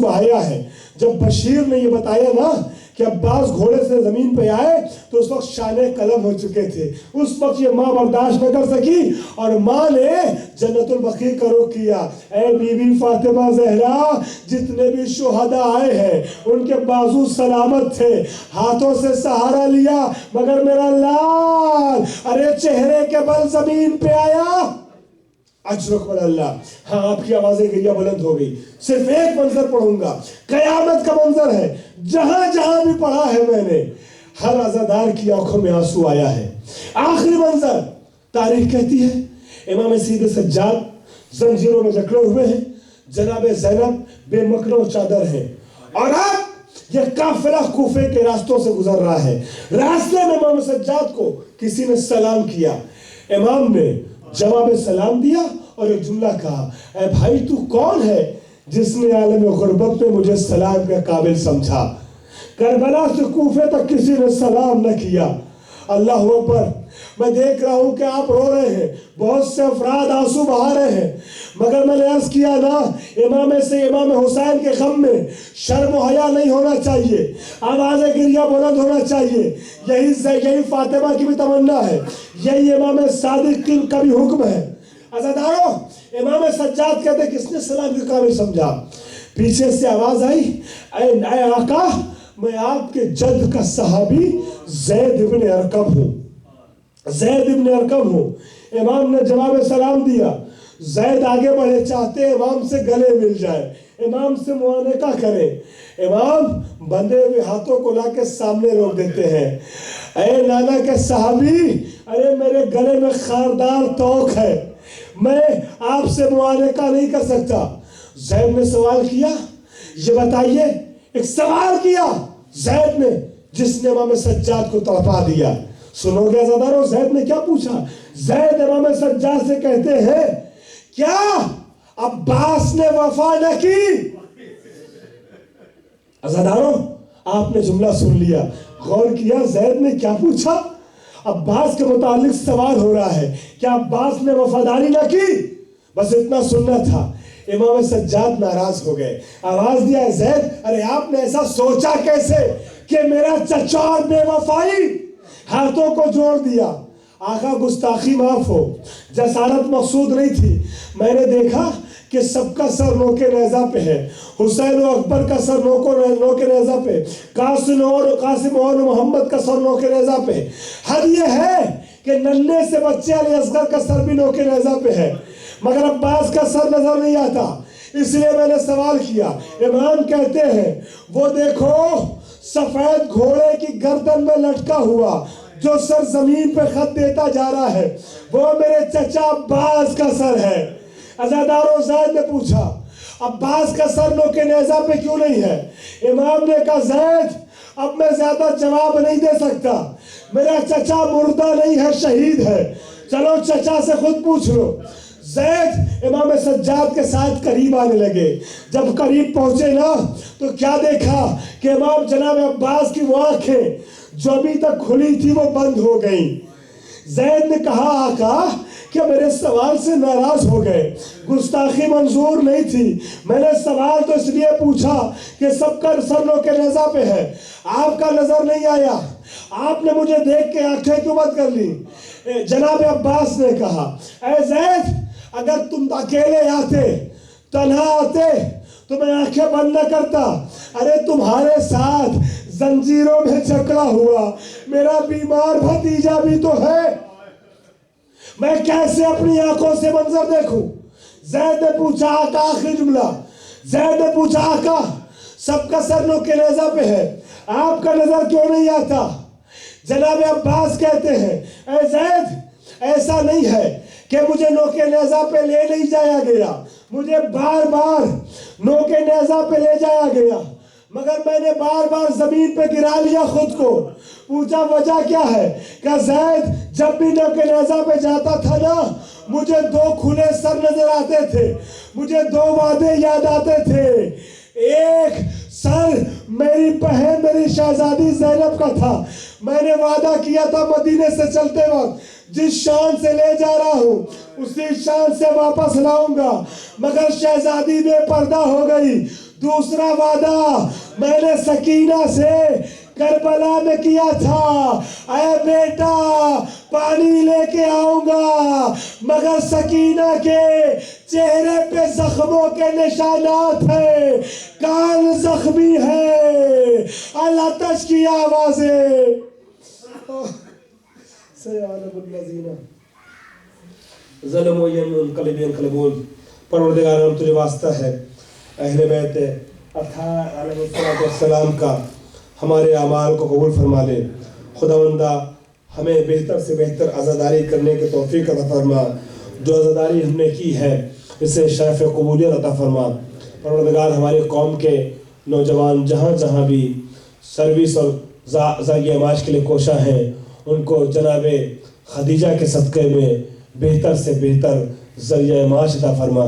بہایا ہے۔ جب بشیر نے یہ بتایا نا کہ عباس گھوڑے سے زمین پہ آئے تو اس وقت شان قلم ہو چکے تھے۔ اس وقت یہ ماں برداشت نہ کر سکی اور ماں نے جنت البقیع کا رخ کیا۔ اے بی بی فاطمہ زہرا، جتنے بھی شہداء آئے ہیں ان کے بازو سلامت تھے، ہاتھوں سے سہارا لیا، مگر میرا لال ارے چہرے کے بل زمین پہ آیا۔ اجرک من اللہ۔ ہاں آپ کی آوازیں گریہ بلند ہو گئی۔ صرف ایک منظر پڑھوں گا، قیامت کا منظر ہے، جہاں جہاں بھی پڑھا ہے میں نے، ہر عزادار کی آنکھوں میں آنسو آیا ہے۔ آخری منظر، تاریخ کہتی ہے امام سید سجاد زنجیروں میں جکڑے ہوئے ہیں، جناب زینب بے مکر و چادر ہیں، اور اب یہ قافلہ کوفے کے راستوں سے گزر رہا ہے۔ راستے میں امام سجاد کو کسی نے سلام کیا، امام نے جواب سلام دیا اور ایک جملہ کہا، اے بھائی تو کون ہے جس نے عالم غربت میں مجھے سلام کے قابل سمجھا؟ کربلا سے کوفے تک کسی نے سلام نہ کیا۔ اللہ اکبر۔ میں دیکھ رہا ہوں کہ آپ رو رہے ہیں، بہت سے افراد آنسو بہا رہے ہیں، مگر میں نے عرض کیا نا، امام حسین کے غم میں شرم و حیا نہیں ہونا چاہیے، آواز گریہ بلند ہونا چاہیے۔ یہی فاطمہ کی بھی تمنا ہے، یہی امام صادق کا بھی حکم ہے۔ عزادارو، امام سجاد کہتے کس نے سلام کے قابل سمجھا؟ پیچھے سے آواز آئی، اے آقا، میں آپ کے جد کا صحابی زید ابن ارقم ہوں، زید ابن ارقم ہوں۔ امام نے جواب سلام دیا۔ زید آگے بڑھے، چاہتے امام سے گلے مل جائے، امام سے معانقہ کرے۔ امام بندھے ہوئے ہاتھوں کو لا کے سامنے روک دیتے ہیں۔ اے نانا کے صحابی، ارے میرے گلے میں خاردار توق ہے، میں آپ سے معانقہ نہیں کر سکتا۔ زید نے سوال کیا، یہ بتائیے، ایک سوال کیا زید نے جس نے امام سجاد کو تڑپا دیا۔ سنو گے عزادارو، زید نے کیا پوچھا؟ زید امام سجاد سے کہتے ہیں، کیا عباس نے وفا نہ کی؟ عزادارو، آپ نے جملہ سن لیا، غور کیا زید نے کیا پوچھا؟ عباس کے متعلق سوال ہو رہا ہے، کیا عباس نے وفاداری نہ کی؟ بس اتنا سننا تھا۔ امام سجاد ناراض ہو گئے، آواز دیا، زید ارے آپ نے ایسا سوچا کیسے کہ میرا چچا اور بے وفائی؟ ہاتھوں کو جوڑ دیا، آقا گستاخی معاف ہو، جسارت مقصود نہیں تھی۔ میں نے دیکھا کہ سب کا سر نوک نیزہ پہ ہے، حسین و اکبر کا سر نوک نیزہ پہ، قاسم اور محمد کا سر نوک نیزہ پہ، حد یہ ہے کہ ننھے سے بچے علی اصغر کا سر بھی نوک نیزہ پہ ہے، مگر عباس کا سر نظر نہیں آتا، اس لیے میں نے سوال کیا۔ امام کہتے ہیں، وہ دیکھو سفید گھوڑے کی گردن میں لٹکا ہوا جو سر زمین پہ خط دیتا جا رہا ہے، وہ میرے چچا عباس کا سر ہے۔ عزادارو، زید نے پوچھا، عباس کا سر نوک نیزہ پہ کیوں نہیں ہے؟ امام نے کہا، زید اب میں زیادہ جواب نہیں دے سکتا، میرا چچا مردہ نہیں ہے، شہید ہے، چلو چچا سے خود پوچھ لو۔ زید امام سجاد کے ساتھ قریب آنے لگے، جب قریب پہنچے نا تو کیا دیکھا کہ امام جناب عباس کی وہ آنکھیں جو ابھی تک کھلی تھی وہ بند ہو گئیں۔ زید نے کہا، آقا کیا میرے سوال سے ناراض ہو گئے؟ گستاخی منظور نہیں تھی، میں نے سوال تو اس لیے پوچھا کہ سب کا سر نوک نیزہ پہ ہے، آپ کا نظر نہیں آیا، آپ نے مجھے دیکھ کے آنکھیں کیوں بند کر لی؟ جناب عباس نے کہا، اے زید اگر تم اکیلے آتے، تنہا آتے تو میں آنکھیں بند نہ کرتا، ارے تمہارے ساتھ زنجیروں میں جکڑا ہوا میرا بیمار بھتیجا بھی تو ہے، میں کیسے اپنی آنکھوں سے منظر دیکھوں؟ زید نے پوچھا، آقا آخری جملہ، زید نے پوچھا، آقا سب کا سر نوک نیزہ پہ ہے، آپ کا نظر کیوں نہیں آتا؟ جناب عباس کہتے ہیں، اے زید ایسا نہیں ہے کہ مجھے نوک نیزہ پہ لے نہیں جایا گیا، مجھے بار بار نوک نیزہ پہ لے جایا گیا، مگر میں نے بار بار زمین پہ گرا لیا خود کو۔ پوچھا وجہ کیا ہے؟ کہ زید جب بھی نوک نیزہ پہ جاتا تھا نا، مجھے دو کھلے سر نظر آتے تھے، مجھے دو وعدے یاد آتے تھے۔ ایک سر میری بہن میری شہزادی زینب کا تھا، میں نے وعدہ کیا تھا مدینے سے چلتے وقت جس شان سے لے جا رہا ہوں اسی شان سے واپس لاؤں گا، مگر شہزادی بے پردہ ہو گئی۔ دوسرا وعدہ میں نے سکینہ سے کربلا میں کیا تھا، اے بیٹا پانی لے کے آؤں گا، مگر سکینہ کے چہرے پہ زخموں کے نشانات ہیں، کان زخمی ہے، العطش کی آوازیں۔ سیعلم الذین ظلموا ینقلب ینقلبون۔ پروردگار ہم تجھے واسطہ ہے اہل بیت اطہار علیہ السلام کا ہمارے اعمال کو قبول فرما لے۔ خداوندہ ہمیں بہتر سے بہتر عزاداری کرنے کی توفیق عطا فرما، جو عزاداری ہم نے کی ہے اسے شرف قبولیت عطا فرما۔ پروردگار ہماری قوم کے نوجوان جہاں جہاں بھی سروس اور ذریعہ معاش کے لیے کوشاں ہیں، ان کو جناب خدیجہ کے صدقے میں بہتر سے بہتر ذریعہ معاش عطا فرما۔